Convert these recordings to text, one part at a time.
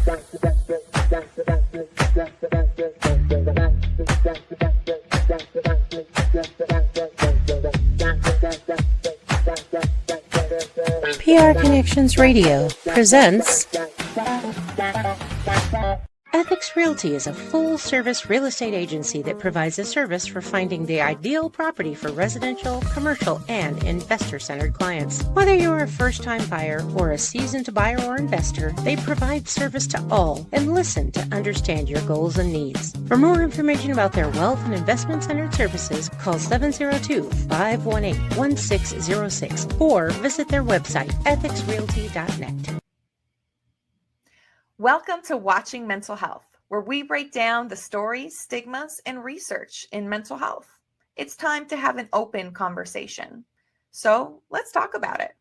PR Connections Radio presents Ethics Realty is a full-service real estate agency that provides a service for finding the ideal property for residential, commercial, and investor-centered clients. Whether you're a first-time buyer or a seasoned buyer or investor, they provide service to all and listen to understand your goals and needs. For more information about their wealth and investment-centered services, call 702-518-1606 or visit their website, ethicsrealty.net. Welcome to Watching Mental Health, where we break down the stories, stigmas, and research in mental health. It's time to have an open conversation. So let's talk about it.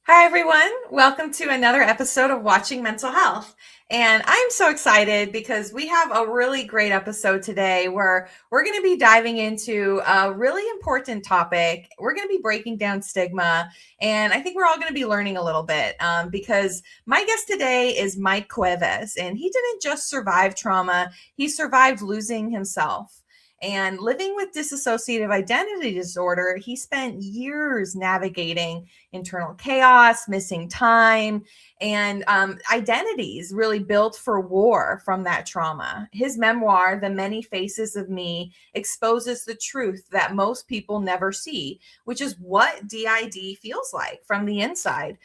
Hi, everyone. Welcome to another episode of Watching Mental Health. And I'm so excited because we have a really great episode today where we're going to be diving into a really important topic. We're going to be breaking down stigma. And I think we're all going to be learning a little bit because my guest today is Mike Cuevas. And he didn't just survive trauma, he survived losing himself. And living with dissociative identity disorder, he spent years navigating internal chaos, missing time, and identities really built for war from that trauma. His memoir, The Many Faces of Me, exposes the truth that most people never see, which is what DID feels like from the inside,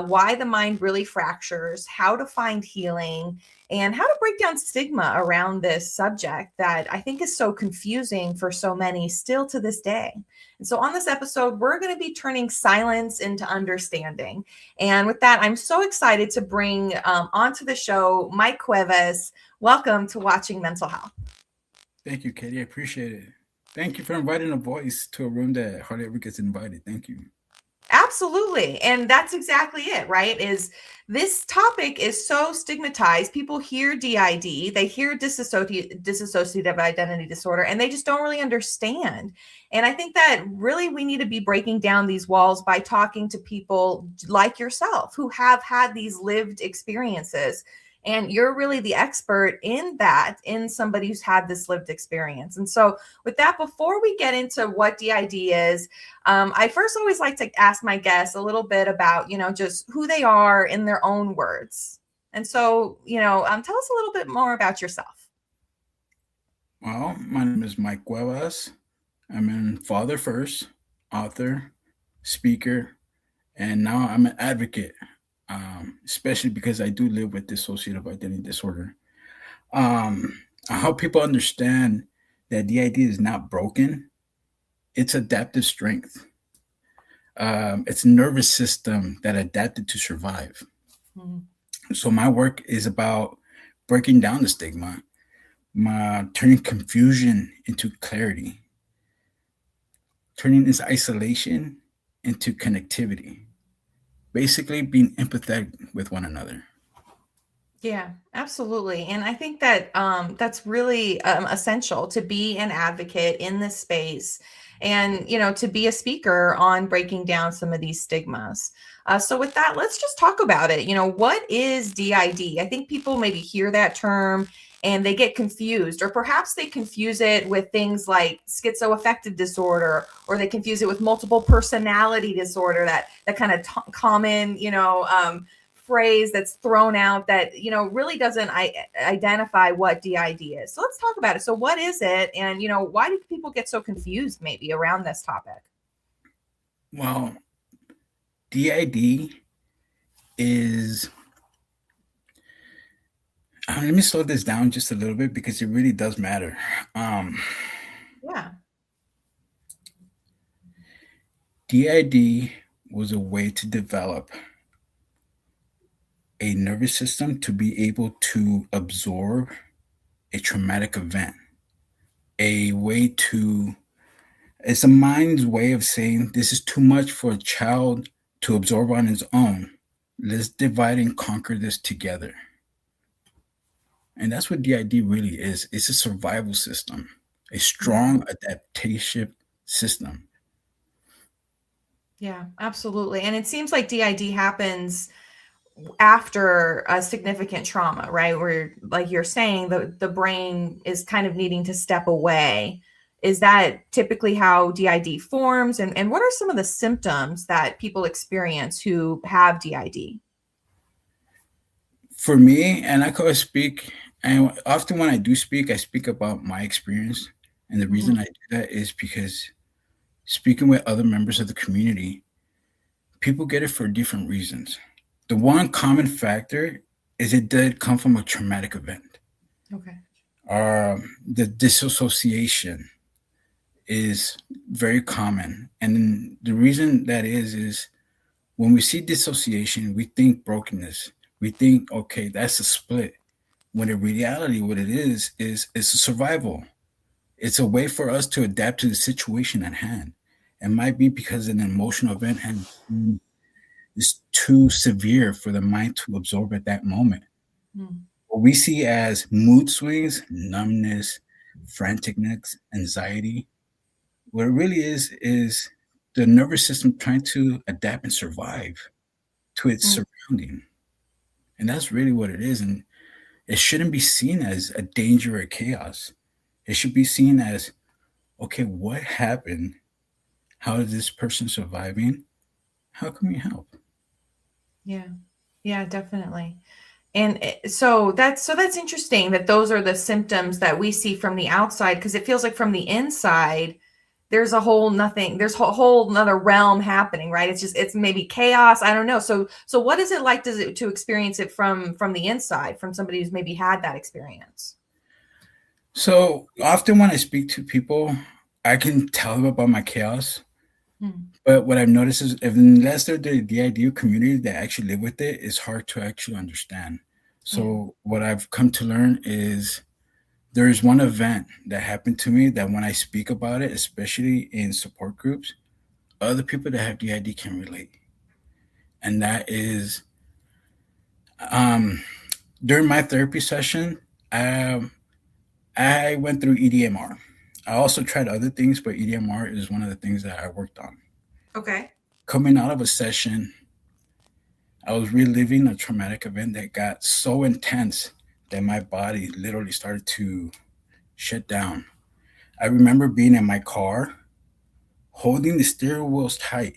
why the mind really fractures, how to find healing, and how to break down stigma around this subject that I think is so confusing for so many still to this day. And so on this episode, we're going to be turning silence into understanding. And with that, I'm so excited to bring onto the show Mike Cuevas. Welcome to Watching Mental Health. Thank you, Katie. I appreciate it. Thank you for inviting a voice to a room that hardly ever gets invited. Thank you. Absolutely. And that's exactly it, right? Is this topic is so stigmatized. People hear DID, they hear dissociative identity disorder, and they just don't really understand. And I think that really we need to be breaking down these walls by talking to people like yourself who have had these lived experiences. And you're really the expert in that, in somebody who's had this lived experience. And so with that, before we get into what DID is, I first always like to ask my guests a little bit about, just who they are in their own words. And so, tell us a little bit more about yourself. Well, my name is Mike Cuevas. I'm a father first, author, speaker, and now I'm an advocate. Especially because I do live with dissociative identity disorder. I help people understand that DID is not broken. It's adaptive strength. It's a nervous system that adapted to survive. Mm-hmm. So my work is about breaking down the stigma, turning confusion into clarity, turning this isolation into connectivity. Basically being empathetic with one another. Yeah, absolutely. And I think that that's really essential to be an advocate in this space and, to be a speaker on breaking down some of these stigmas. So with that, let's just talk about it. What is DID? I think people maybe hear that term and they get confused, or perhaps they confuse it with things like schizoaffective disorder, or they confuse it with multiple personality disorder, that kind of common, phrase that's thrown out that, really doesn't identify what DID is. So let's talk about it. So what is it? And, why do people get so confused maybe around this topic? Well, DID is... let me slow this down just a little bit because it really does matter. DID was a way to develop a nervous system to be able to absorb a traumatic event. It's a mind's way of saying this is too much for a child to absorb on his own. Let's divide and conquer this together. And that's what DID really is. It's a survival system, a strong adaptation system. Yeah, absolutely. And it seems like DID happens after a significant trauma, right? Where, like you're saying, the brain is kind of needing to step away. Is that typically how DID forms? And what are some of the symptoms that people experience who have DID? For me, and I could speak, and often when I do speak, I speak about my experience. And the reason Mhm. I do that is because speaking with other members of the community, people get it for different reasons. The one common factor is it did come from a traumatic event. Okay. The disassociation is very common. And the reason that is when we see dissociation, we think brokenness. We think, okay, that's a split. When in reality, what it is it's a survival. It's a way for us to adapt to the situation at hand. It might be because an emotional event is too severe for the mind to absorb at that moment. Mm. What we see as mood swings, numbness, franticness, anxiety, what it really is the nervous system trying to adapt and survive to its Mm. surrounding. And that's really what it is. And it shouldn't be seen as a danger or chaos. It should be seen as, okay, what happened? How is this person surviving? How can we help? Yeah. Yeah, definitely. And so that's interesting that those are the symptoms that we see from the outside, because it feels like from the inside there's there's a whole another realm happening, right? It's maybe chaos, I don't know. So what is it like to experience it from the inside, from somebody who's maybe had that experience? So often when I speak to people, I can tell them about my chaos. Hmm. But what I've noticed is if unless they're the ideal community that actually live with it, it's hard to actually understand. Yeah. So what I've come to learn is there is one event that happened to me that when I speak about it, especially in support groups, other people that have DID can relate. And that is um, during my therapy session, um, I went through EDMR. I also tried other things, but EDMR is one of the things that I worked on. Okay. Coming out of a session, I was reliving a traumatic event that got so intense that my body literally started to shut down. I remember being in my car, holding the steering wheels tight,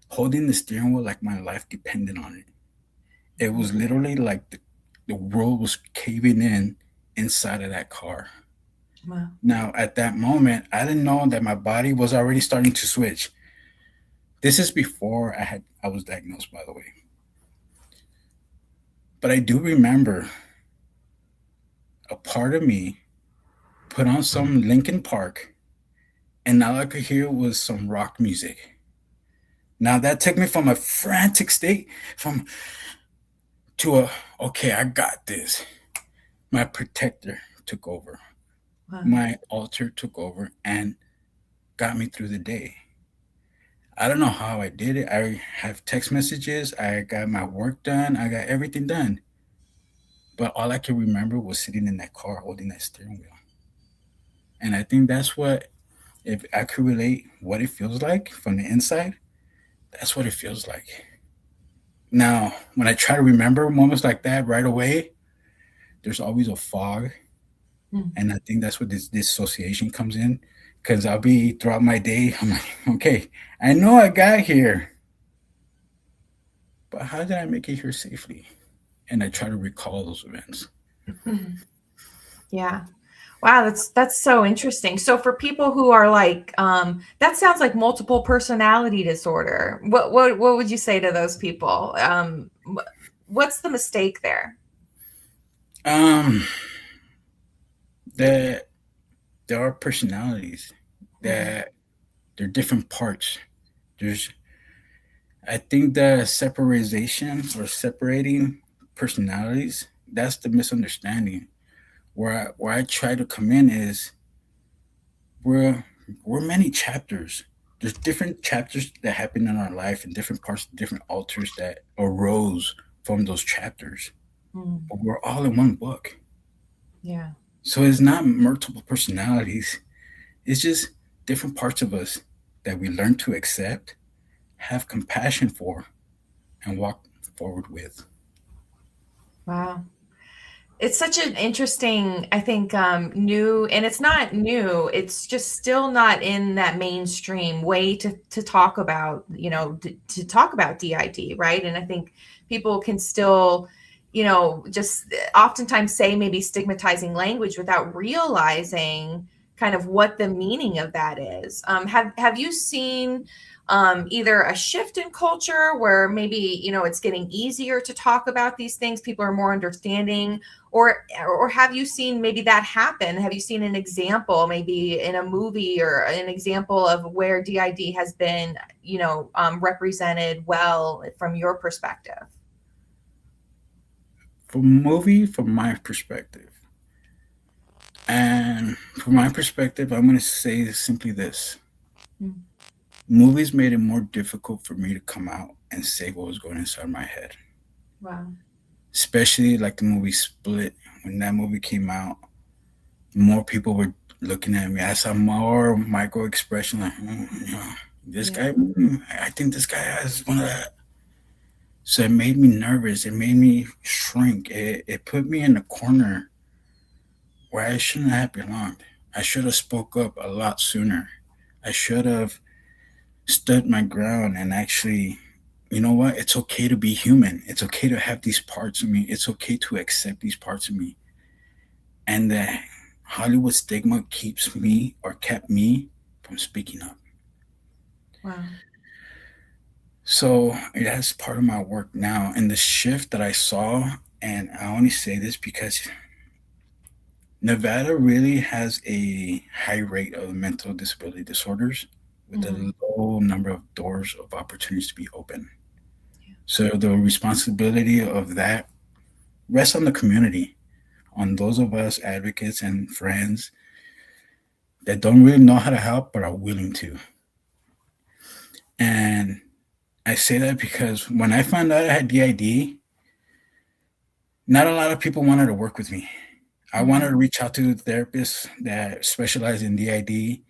holding the steering wheel like my life depended on it. It was literally like the world was caving in inside of that car. Wow. Now, at that moment, I didn't know that my body was already starting to switch. This is before I was diagnosed, by the way. But I do remember a part of me put on some Linkin Park, and all I could hear was some rock music. Now that took me from a frantic state from to a okay, I got this. My protector took over. Wow. My altar took over and got me through the day. I don't know how I did it. I have text messages. I got my work done. I got everything done. But all I can remember was sitting in that car holding that steering wheel. And I think that's what, if I could relate what it feels like from the inside, that's what it feels like. Now, when I try to remember moments like that right away, there's always a fog. Hmm. And I think that's what this dissociation comes in. Because I'll be throughout my day, I'm like, okay, I know I got here, but how did I make it here safely? And I try to recall those events. Yeah. Wow, that's so interesting. So for people who are like, that sounds like multiple personality disorder. What would you say to those people? What's the mistake there? Um, that there are personalities Mhm. that they're different parts. There's, I think the separation or separating personalities, that's the misunderstanding. Where I try to come in is we're we're many chapters. There's different chapters that happen in our life and different parts, different alters that arose from those chapters. Mm. But we're all in one book. Yeah. So it's not multiple personalities. It's just different parts of us that we learn to accept, have compassion for, and walk forward with. Wow. It's such an interesting, I think, new, and it's not new. It's just still not in that mainstream way to talk about, to talk about DID, right? And I think people can still, just oftentimes say maybe stigmatizing language without realizing kind of what the meaning of that is. Have you seen either a shift in culture where maybe it's getting easier to talk about these things, people are more understanding, or have you seen maybe that happen? Have you seen an example maybe in a movie or an example of where DID has been represented well from your perspective? From my perspective, and from my perspective, I'm going to say simply this. Mm. Movies made it more difficult for me to come out and say what was going inside my head. Wow. Especially like the movie Split. When that movie came out, more people were looking at me. I saw more micro expression like, this guy, I think this guy has one of that. So it made me nervous. It made me shrink. It put me in a corner where I shouldn't have belonged. I should have spoke up a lot sooner. I should have stood my ground and actually, you know what? It's okay to be human. It's okay to have these parts of me. It's okay to accept these parts of me. And the Hollywood stigma keeps me or kept me from speaking up. Wow. So that's part of my work now. And the shift that I saw, and I only say this because Nevada really has a high rate of mental disability disorders with a low number of doors of opportunities to be open. So the responsibility of that rests on the community, on those of us advocates and friends that don't really know how to help but are willing to. And I say that because when I found out I had DID, not a lot of people wanted to work with me. I wanted to reach out to therapists that specialize in DID,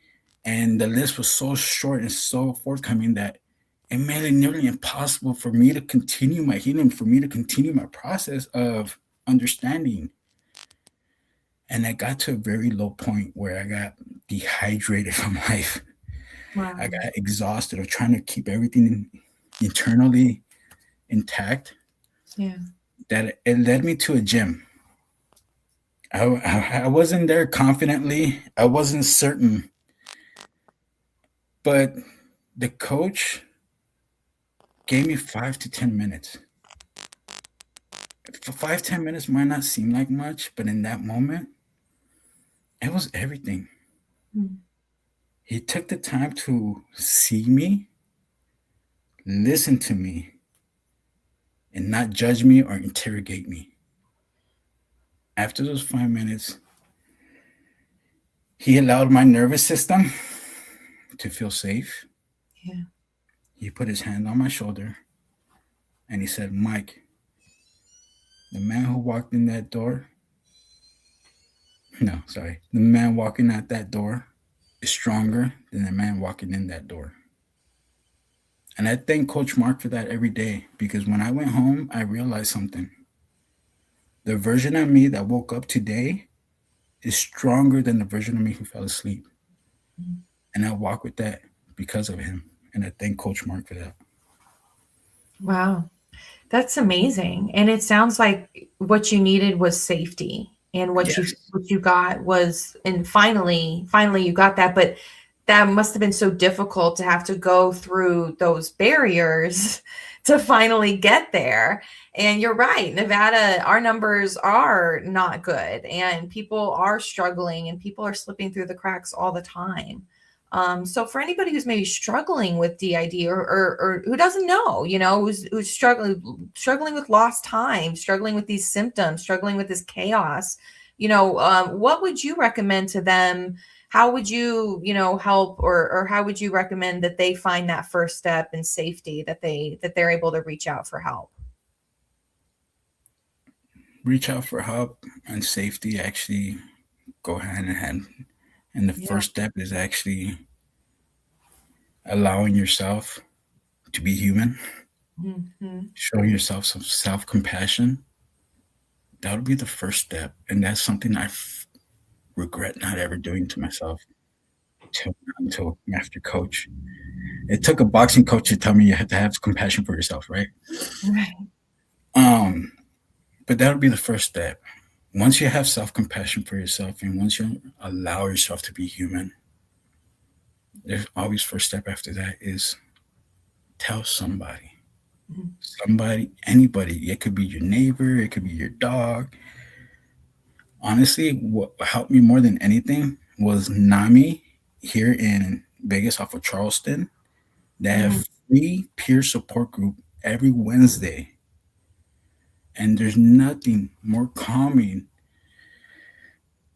and the list was so short and so forthcoming that it made it nearly impossible for me to continue my healing, for me to continue my process of understanding. And I got to a very low point where I got dehydrated from life. Wow. I got exhausted of trying to keep everything internally intact. Yeah. That it led me to a gym. I wasn't there confidently. I wasn't certain. But the coach gave me 5 to 10 minutes. For 5, 10 minutes might not seem like much, but in that moment, it was everything. Mm. He took the time to see me, listen to me, and not judge me or interrogate me. After those 5 minutes, he allowed my nervous system to feel safe. Yeah. He put his hand on my shoulder and he said, Mike, the man who walked in that door, the man walking out that door is stronger than the man walking in that door. And I thank Coach Mark for that every day, because when I went home, I realized something. The version of me that woke up today is stronger than the version of me who fell asleep. Mm-hmm. And I walk with that because of him. And I thank Coach Mark for that. Wow. That's amazing. And it sounds like what you needed was safety, and what you got was, and finally you got that, but that must have been so difficult to have to go through those barriers to finally get there. And you're right, Nevada, our numbers are not good, and people are struggling, and people are slipping through the cracks all the time. So for anybody who's maybe struggling with DID, or who doesn't know, who's struggling with lost time, struggling with these symptoms, struggling with this chaos, what would you recommend to them? How would you, help, or how would you recommend that they find that first step in safety, that they're able to reach out for help? Reach out for help and safety actually go hand in hand. And the first step is actually allowing yourself to be human, Mhm. showing yourself some self-compassion. That would be the first step. And that's something regret not ever doing to myself until after coach. It took a boxing coach to tell me you have to have compassion for yourself, right? Right. Um, but that would be the first step. Once you have self-compassion for yourself and once you allow yourself to be human, there's always first step after that is tell somebody. Mhm. Somebody, anybody. It could be your neighbor, it could be your dog. Honestly, what helped me more than anything was NAMI here in Vegas off of Charleston. They Mhm. have free peer support group every Wednesday. And there's nothing more calming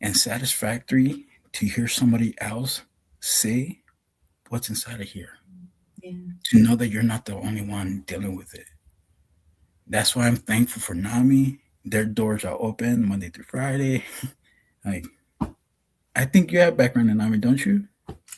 and satisfactory to hear somebody else say what's inside of here. Yeah. To know that you're not the only one dealing with it. That's why I'm thankful for NAMI. Their doors are open Monday through Friday. Like, I think you have background in NAMI, don't you?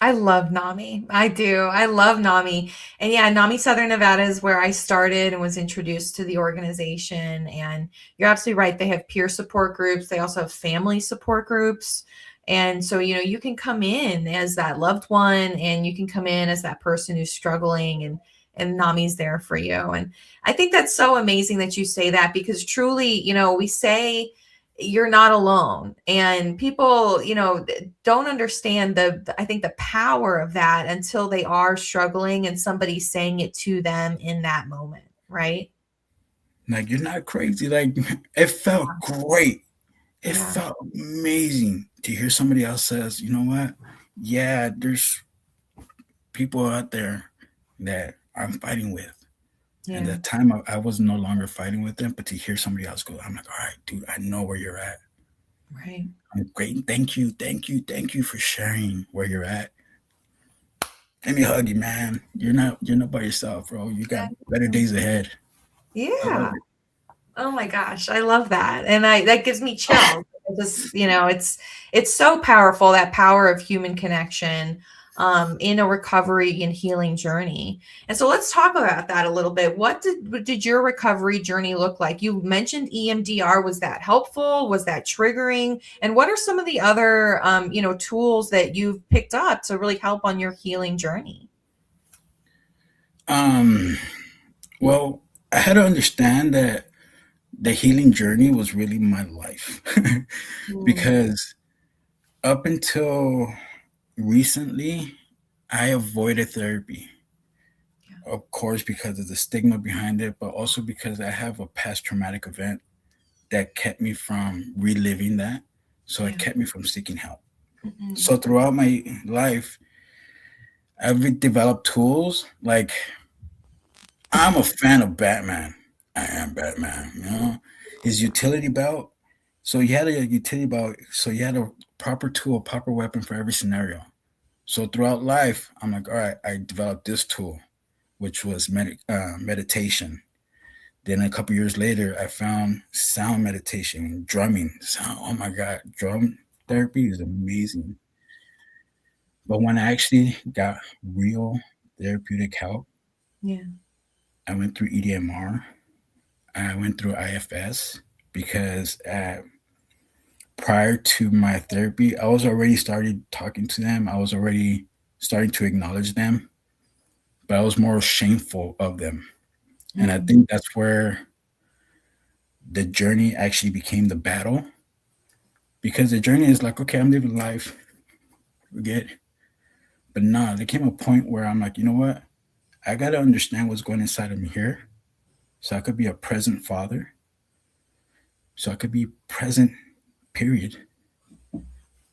I love NAMI. I do. I love NAMI. And yeah, NAMI Southern Nevada is where I started and was introduced to the organization. And you're absolutely right. They have peer support groups. They also have family support groups. And so, you can come in as that loved one and you can come in as that person who's struggling and NAMI's there for you. And I think that's so amazing that you say that because truly, we say you're not alone and people don't understand I think the power of that until they are struggling and somebody's saying it to them in that moment, right? Like, you're not crazy. Like, it felt great. It Yeah. felt amazing to hear somebody else says, you know what? Yeah, there's people out there that I'm fighting with. And Yeah. that time I was no longer fighting with them, but to hear somebody else go, I'm like, all right, dude, I know where you're at. Right. I'm great. Thank you. Thank you. Thank you for sharing where you're at. Let me hug you, man. You're not by yourself, bro. You got better days ahead. I love Yeah. it. Oh my gosh, I love that. And that gives me chills. It's so powerful, that power of human connection in a recovery and healing journey. And so let's talk about that a little bit. What did your recovery journey look like? You mentioned EMDR. Was that helpful? Was that triggering? And what are some of the other tools that you've picked up to really help on your healing journey? Um, well, I had to understand that the healing journey was really my life Mm, because up until recently, I avoided therapy. yeah. Of course, because of the stigma behind it, but also because I have a past traumatic event that kept me from reliving that. So it Yeah. kept me from seeking help. Mm-mm. So throughout my life, I've developed tools. Like, I'm a fan of Batman. I am Batman, you know? His utility belt. So you had a utility belt. So you had a proper tool, a proper weapon for every scenario. So throughout life, I'm like, all right, I developed this tool, which was meditation. Then a couple years later, I found sound meditation, drumming. Sound, oh my God, drum therapy is amazing. But when I actually got real therapeutic help, Yeah. I went through EDMR, I went through IFS because prior to my therapy, I was already started talking to them. I was already starting to acknowledge them, but I was more shameful of them. And I Mm, think that's where the journey actually became the battle because the journey is like, okay, I'm living life, forget. But nah, there came a point where I'm like, you know what? I got to understand what's going inside of me here so I could be a present father, so I could be present, period.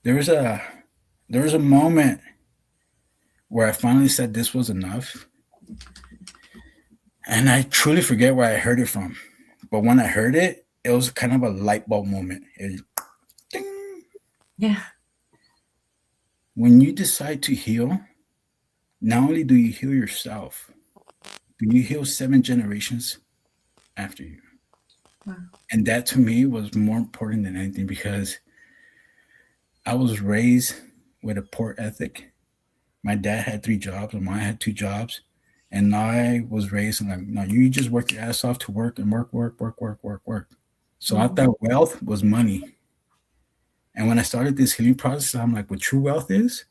There was a there was a moment where I finally said this was enough, and I truly forget where I heard it from. But when I heard it, it was kind of a light bulb moment. Ding. yeah. When you decide to heal, not only do you heal yourself, but you heal 7 generations after you. Wow. And that to me was more important than anything because I was raised with a poor ethic. My dad had 3 jobs, my mom had 2 jobs, And I was raised like, no, you just work your ass off to work and work, work, work, work, work, work. So I Mhm. thought wealth was money. And when I started this healing process, I'm like, what true wealth is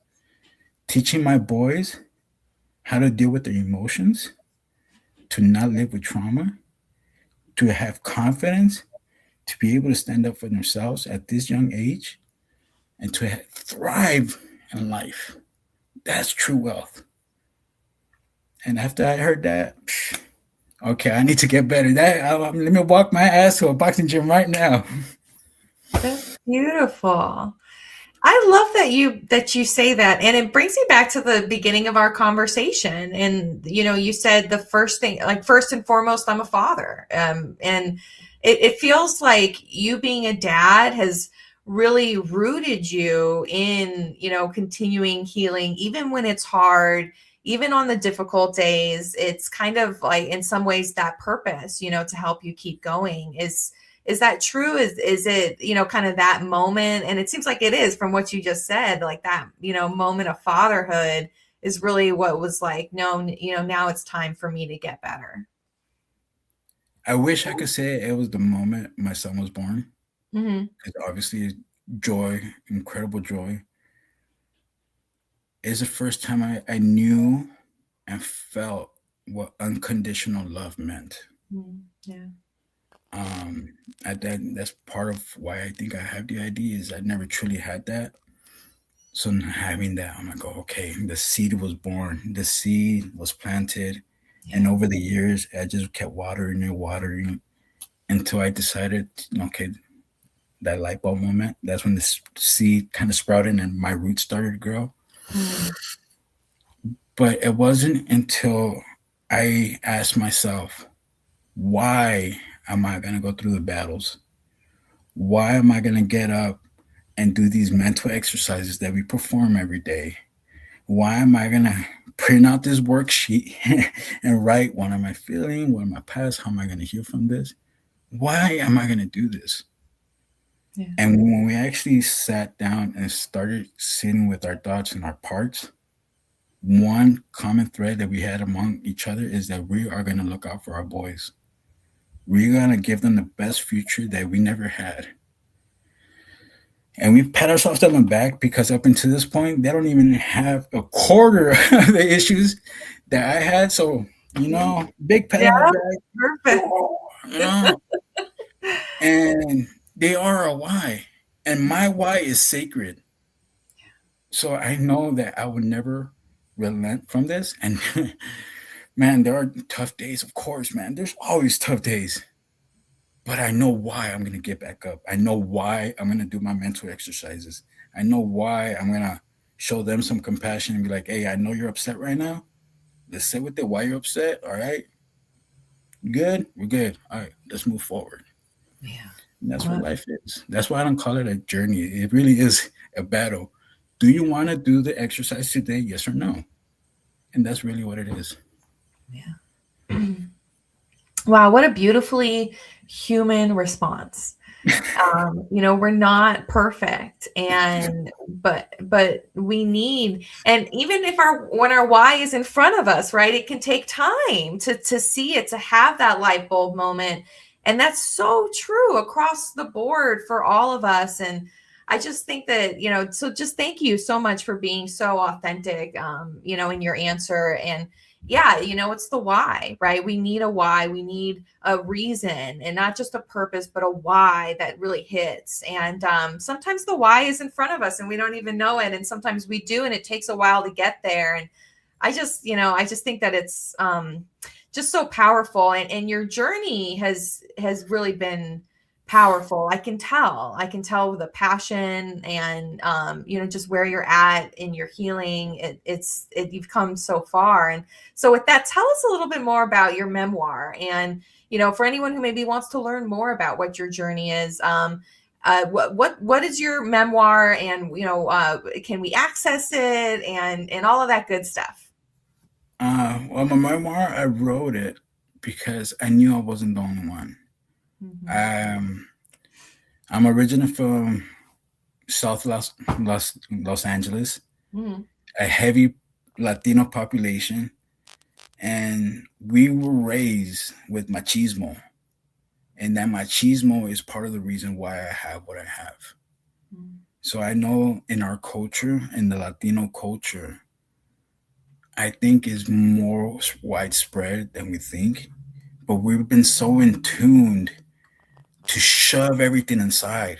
teaching my boys how to deal with their emotions, to not live with trauma, to have confidence, to be able to stand up for themselves at this young age, and to thrive in life. That's true wealth. And after I heard that, okay, I need to get better. Let me walk my ass to a boxing gym right now. That's beautiful. I love that you say that, and it brings me back to the beginning of our conversation. And you said the first thing, like first and foremost, I'm a father, and it feels like you being a dad has really rooted you in continuing healing, even when it's hard, even on the difficult days. It's kind of like in some ways that purpose, to help you keep going. Is that true? Is it, kind of that moment? And it seems like it is from what you just said, like that, moment of fatherhood is really what was like, no, now it's time for me to get better. I wish I could say it was the moment my son was born, Hmm. because obviously joy, incredible joy, is the first time I knew and felt what unconditional love meant. Yeah. Um, that's part of why I think I have the ID is I never truly had that. So having that, I'm like, oh, okay, the seed was born, the seed was planted, and Yeah. over the years, I just kept watering until I decided, okay, that light bulb moment. That's when the seed kind of sprouted and my roots started to grow. Mm. But it wasn't until I asked myself, why am I going to go through the battles? Why am I going to get up and do these mental exercises that we perform every day? Why am I going to print out this worksheet and write what am I feeling? What am I past? How am I going to heal from this? Why am I going to do this? Yeah. And when we actually sat down and started sitting with our thoughts and our parts, one common thread that we had among each other is that we are going to look out for our boys. We're going to give them the best future that we never had. And we pat ourselves on the back because up until this point, they don't even have a quarter of the issues that I had. So, big pat Yeah. on the back, Perfect. you know, and they are a why. And my why is sacred. So I know that I would never relent from this. And man, there are tough days, of course, man. There's always tough days. But I know why I'm going to get back up. I know why I'm going to do my mental exercises. I know why I'm going to show them some compassion and be like, hey, I know you're upset right now. Let's sit with it. Why you're upset. All right. Good. We're good. All right. Let's move forward. Yeah. And that's what Well, life is. That's why I don't call it a journey. It really is a battle. Do you want to do the exercise today? Yes or no? And that's really what it is. yeah. Wow, what a beautifully human response. We're not perfect, and but we need, and even if when our why is in front of us, right, it can take time to see it, to have that light bulb moment. And that's so true across the board for all of us. And I just think that, so just thank you so much for being so authentic, in your answer. And yeah, it's the why, right? We need a why. We need a reason, and not just a purpose, but a why that really hits. And sometimes the why is in front of us and we don't even know it. And sometimes we do, and it takes a while to get there. And I just think that it's just so powerful. And your journey has really been powerful. I can tell the passion and just where you're at in your healing. You've come so far. And so with that, tell us a little bit more about your memoir. And for anyone who maybe wants to learn more about what your journey is, what is your memoir? And can we access it, and all of that good stuff? Well, my memoir, I wrote it because I knew I wasn't the only one. Mhm. Um, I'm originally from South Los Angeles, Mhm. a heavy Latino population, And we were raised with machismo, and that machismo is part of the reason why I have what I have. So I know in our culture, in the Latino culture, I think is more widespread than we think. But we've been so in tuned to shove everything inside.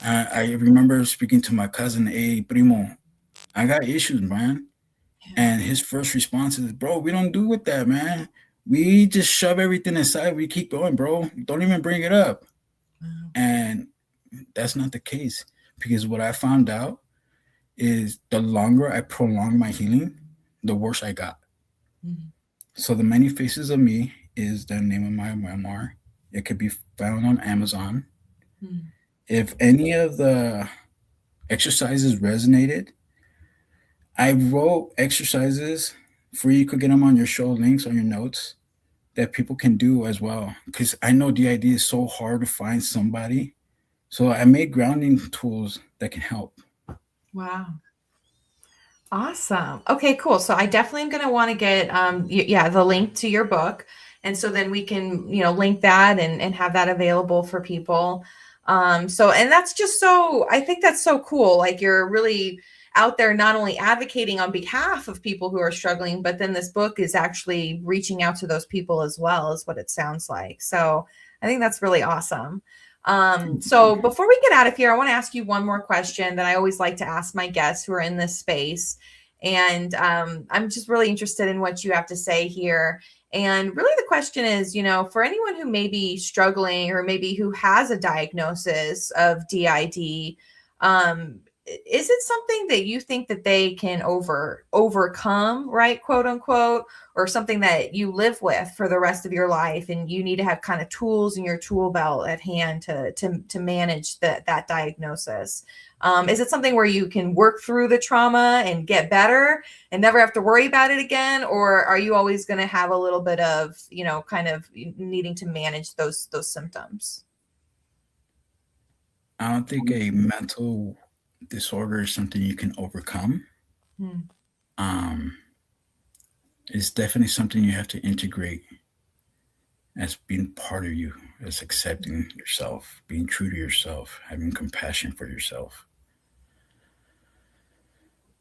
I remember speaking to my cousin, hey, primo, I got issues, man. And his first response is, bro, we don't do with that, man. We just shove everything inside. We keep going, bro. Don't even bring it up. And that's not the case, because what I found out is the longer I prolong my healing, the worse I got. Mm-hmm. So the Many Faces of Me is the name of my memoir. It could be found on Amazon. Mm-hmm. If any of the exercises resonated, I wrote exercises for you could get them on your show links on your notes that people can do as well. Because I know DID is so hard to find somebody. So I made grounding tools that can help. Wow. Awesome. Okay, cool. So I definitely am going to want to get, the link to your book. And so then we can, link that and have that available for people. And that's just I think that's so cool. Like you're really out there, not only advocating on behalf of people who are struggling, but then this book is actually reaching out to those people as well, is what it sounds like. So I think that's really awesome. So before we get out of here, I want to ask you one more question that I always like to ask my guests who are in this space. And I'm just really interested in what you have to say here. And really the question is, for anyone who may be struggling or maybe who has a diagnosis of DID, is it something that you think that they can overcome, right, quote unquote, or something that you live with for the rest of your life, and you need to have kind of tools in your tool belt at hand to manage that diagnosis? Is it something where you can work through the trauma and get better and never have to worry about it again, or are you always going to have a little bit of kind of needing to manage those symptoms? I don't think a mental disorder is something you can overcome. It's definitely something you have to integrate as being part of you, as accepting yourself, being true to yourself, having compassion for yourself.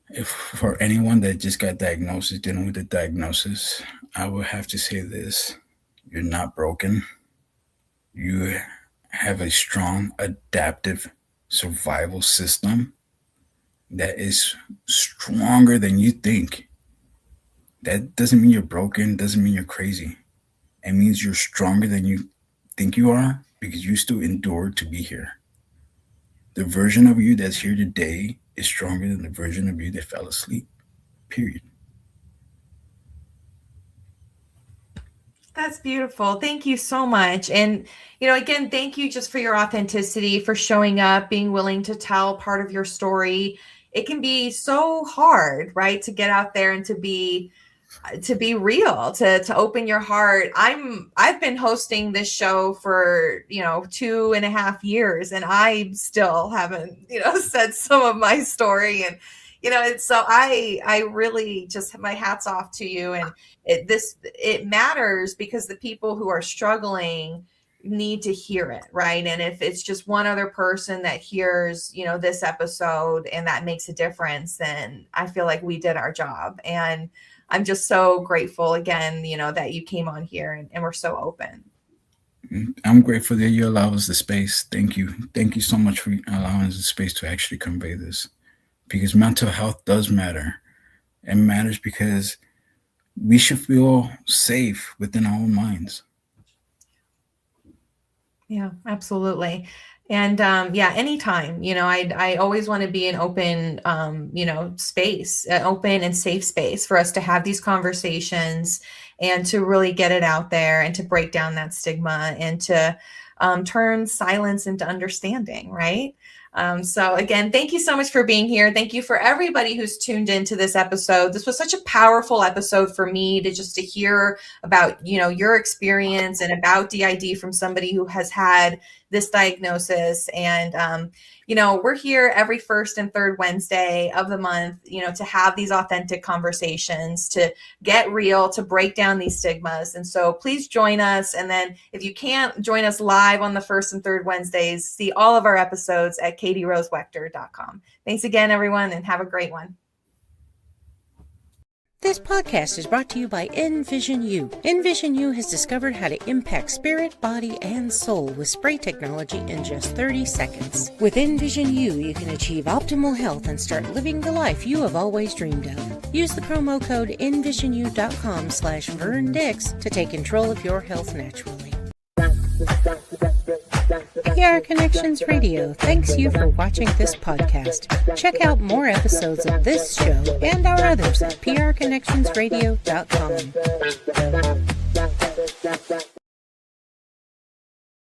If for anyone that just got diagnosed, dealing with the diagnosis, I would have to say this: you're not broken. You have a strong adaptive survival system that is stronger than you think. That doesn't mean you're broken, doesn't mean you're crazy. It means you're stronger than you think you are, because you still endured to be here. The version of you that's here today is stronger than the version of you that fell asleep, period. That's beautiful. Thank you so much. And, again, thank you just for your authenticity, for showing up, being willing to tell part of your story. It can be so hard, right, to get out there and to be real, to open your heart. I've been hosting this show for 2.5 years, and I still haven't said some of my story. And so I really just, my hat's off to you. And it matters, because the people who are struggling need to hear it, right? And if it's just one other person that hears this episode and that makes a difference, then I feel like we did our job. And I'm just so grateful again, that you came on here and we're so open. I'm grateful that you allow us the space. Thank you. Thank you so much for allowing us the space to actually convey this, because mental health does matter. It matters because we should feel safe within our own minds. Yeah, absolutely. And anytime, I always want to be an open, space, an open and safe space for us to have these conversations and to really get it out there and to break down that stigma and to turn silence into understanding, right? So again, thank you so much for being here. Thank you for everybody who's tuned into this episode. This was such a powerful episode for me to hear about, your experience and about DID from somebody who has had this diagnosis. And, we're here every first and third Wednesday of the month, to have these authentic conversations, to get real, to break down these stigmas. And so please join us. And then if you can't join us live on the first and third Wednesdays, see all of our episodes at katierosewechter.com. Thanks again, everyone, and have a great one. This podcast is brought to you by Envision U. Envision U has discovered how to impact spirit, body, and soul with spray technology in just 30 seconds. With Envision U, you can achieve optimal health and start living the life you have always dreamed of. Use the promo code envisinu.com/VernDix to take control of your health naturally. PR Connections Radio thanks you for watching this podcast. Check out more episodes of this show and our others at prconnectionsradio.com.